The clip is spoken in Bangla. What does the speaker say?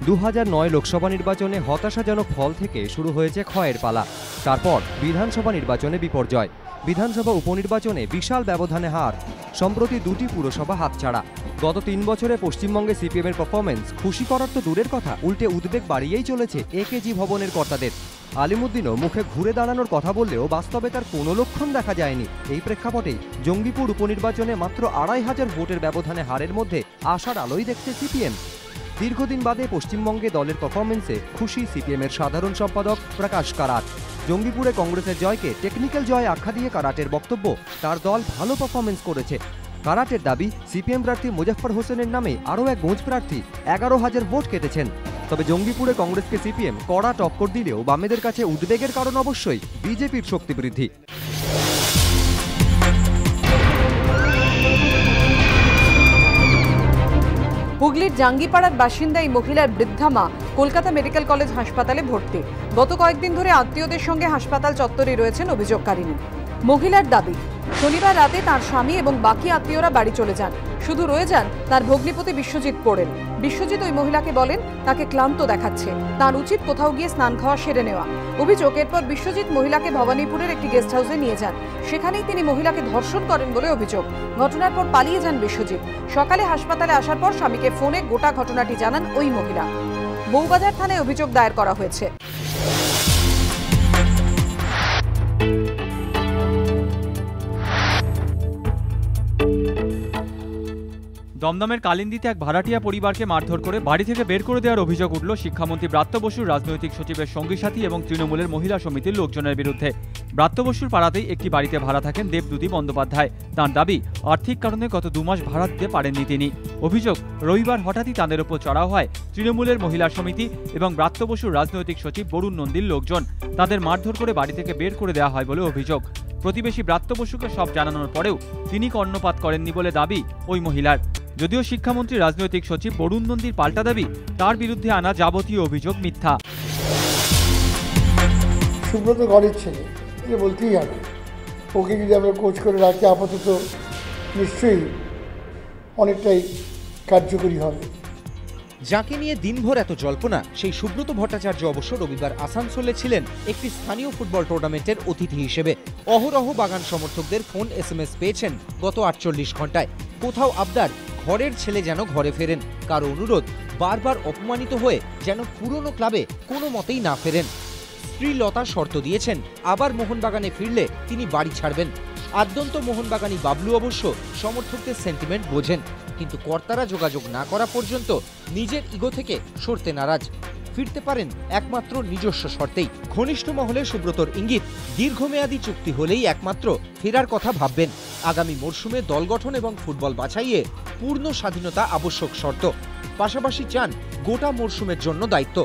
2009 লোকসভা নির্বাচনে হতাশাজনক ফল থেকে শুরু হয়েছে ক্ষয়ের পালা। তারপর বিধানসভা নির্বাচনে বিপর্যয়, বিধানসভা উপনির্বাচনে বিশাল ব্যবধানে হার, সম্প্রতি দুটি পুরসভা হাতছাড়া। গত 3 বছরে পশ্চিমবঙ্গে সিপিএমের পারফরমেন্স খুশি করার তো দূরের কথা, উল্টে উদ্বেগ বাড়িয়েই চলেছে একেজি ভবনের কর্তাদের। আলিমুদ্দিনও মুখে ঘুরে দাঁড়ানোর কথা বললেও বাস্তবে তার কোনো লক্ষণ দেখা যায়নি। এই প্রেক্ষাপটেই জঙ্গিপুর উপনির্বাচনে মাত্র 2500 ভোটের ব্যবধানে হারের মধ্যে আশার আলোই দেখছে সিপিএম। দীর্ঘদিন বাদে পশ্চিমবঙ্গে দলের পারফরমেন্সে খুশি সিপিএমের সাধারণ সম্পাদক প্রকাশ কারাট। জঙ্গিপুরে কংগ্রেসের জয়কে টেকনিক্যাল জয় আখ্যা দিয়ে কারাটের বক্তব্য, তার দল ভালো পারফরমেন্স করেছে। কারাটের দাবি, সিপিএম প্রার্থী মুজফ্ফর হোসেনের নামে আরও এক গোঁজ প্রার্থী 11,000 ভোট কেটেছেন। তবে জঙ্গিপুরে কংগ্রেসকে সিপিএম কড়া টক্কর দিলেও বামেদের কাছে উদ্বেগের কারণ অবশ্যই বিজেপির শক্তি বৃদ্ধি। হুগলির জাঙ্গিপাড়ার বাসিন্দা এই মহিলার বৃদ্ধা মা কলকাতা মেডিকেল কলেজ হাসপাতালে ভর্তি। গত কয়েকদিন ধরে আত্মীয়দের সঙ্গে হাসপাতাল চত্বরে রয়েছেন অভিযোগকারিনী। মহিলার দাবি, শনিবার রাতে তার স্বামী এবং বাকি আত্মীয়রা বাড়ি চলে যান, শুধু রয়ে যান তার ভগ্নিপতি বিশ্বজিৎ পোড়েল। বিশ্বজিৎ ওই মহিলাকে বলেন তাকে ক্লান্ত দেখাচ্ছে, তার উচিত কোথাও গিয়ে স্নান খাওয়া সেরে নেওয়া। অভিযোগ, এরপর বিশ্বজিৎ মহিলাকে ভবানীপুরের একটি গেস্ট হাউসে নিয়ে যান, সেখানেই তিনি মহিলাকে ধর্ষণ করেন বলে অভিযোগ। ঘটনার পর পালিয়ে যান বিশ্বজিৎ। সকালে হাসপাতালে আসার পর স্বামীকে ফোনে গোটা ঘটনাটি জানান ওই মহিলা। বউবাজার থানায় অভিযোগ দায়ের করা হয়েছে। দমদমের কালিন্দিতে এক ভাড়াটিয়া পরিবারকে মারধর করে বাড়ি থেকে বের করে দেওয়ার অভিযোগ উঠল শিক্ষামন্ত্রী ব্রাত্য বসুর রাজনৈতিক সচিবের সঙ্গী সাথী এবং তৃণমূলের মহিলা সমিতির লোকজনের বিরুদ্ধে। ব্রাত্য বসুর পাড়াতেই একটি বাড়িতে ভাড়া থাকেন দেবদূতি বন্দ্যোপাধ্যায়। তাঁর দাবি, আর্থিক কারণে গত 2 মাস ভাড়া দিতে পারেননি তিনি। অভিযোগ, রবিবার হঠাৎই তাঁদের ওপর চড়াও হয় তৃণমূলের মহিলা সমিতি এবং ব্রাত্য বসুর রাজনৈতিক সচিব বরুণ নন্দীর লোকজন। তাদের মারধর করে বাড়ি থেকে বের করে দেওয়া হয় বলে অভিযোগ। প্রতিবেশী ব্রাত্য বসুকে সব জানানোর পরেও তিনি কর্ণপাত করেননি বলে দাবি ওই মহিলার। যদিও শিক্ষামন্ত্রী রাজনৈতিক সচিব বরুণ নন্দীর পাল্টা দাবি, তার বিরুদ্ধে আনা যাবতীয় অভিযোগ মিথ্যা। সুব্রত ঘরের ছেলে, এটা বলতেই হবে। ওকে যদি আমরা কোচ করে রাখি আপাতত নিশ্চয়ই অনেকটাই কার্যকরী হবে। যাকে নিয়ে দিনভর এত জল্পনা, সেই সুব্রত ভট্টাচার্য অবশ্য রবিবার আসানসোলে ছিলেন একটি স্থানীয় ফুটবল টুর্নামেন্টের অতিথি হিসেবে। অহরহ বাগান সমর্থকদের ফোন SMS পেয়েছেন গত 48 ঘন্টায়। কোথাও আবদার, ঘরের ছেলে যেন ঘরে ফেরেন, কারো অনুরোধ, বারবার অপমানিত হয়ে যেন পুরনো ক্লাবে কোনো মতেই না ফেরেন। স্ত্রী লতা শর্ত দিয়েছেন, আবার মোহনবাগানে ফিরলে তিনি বাড়ি ছাড়বেন। আদ্যন্ত মোহনবাগানী বাবলু অবশ্য সমর্থকদের সেন্টিমেন্ট বোঝেন, কিন্তু কর্তারা যোগাযোগ না করা পর্যন্ত নিজের ইগো থেকে সরতে নারাজ। ফিরতে পারেন একমাত্র নিজস্ব শর্তেই। ঘনিষ্ঠ মহলে সুব্রতর ইঙ্গিত, দীর্ঘমেয়াদী চুক্তি হলেই একমাত্র ফেরার কথা ভাববেন। আগামী মরশুমে দল গঠন এবং ফুটবল বাছাইয়ে পূর্ণ স্বাধীনতা আবশ্যক শর্ত। পাশাপাশি চান গোটা মরশুমের জন্য দায়িত্ব।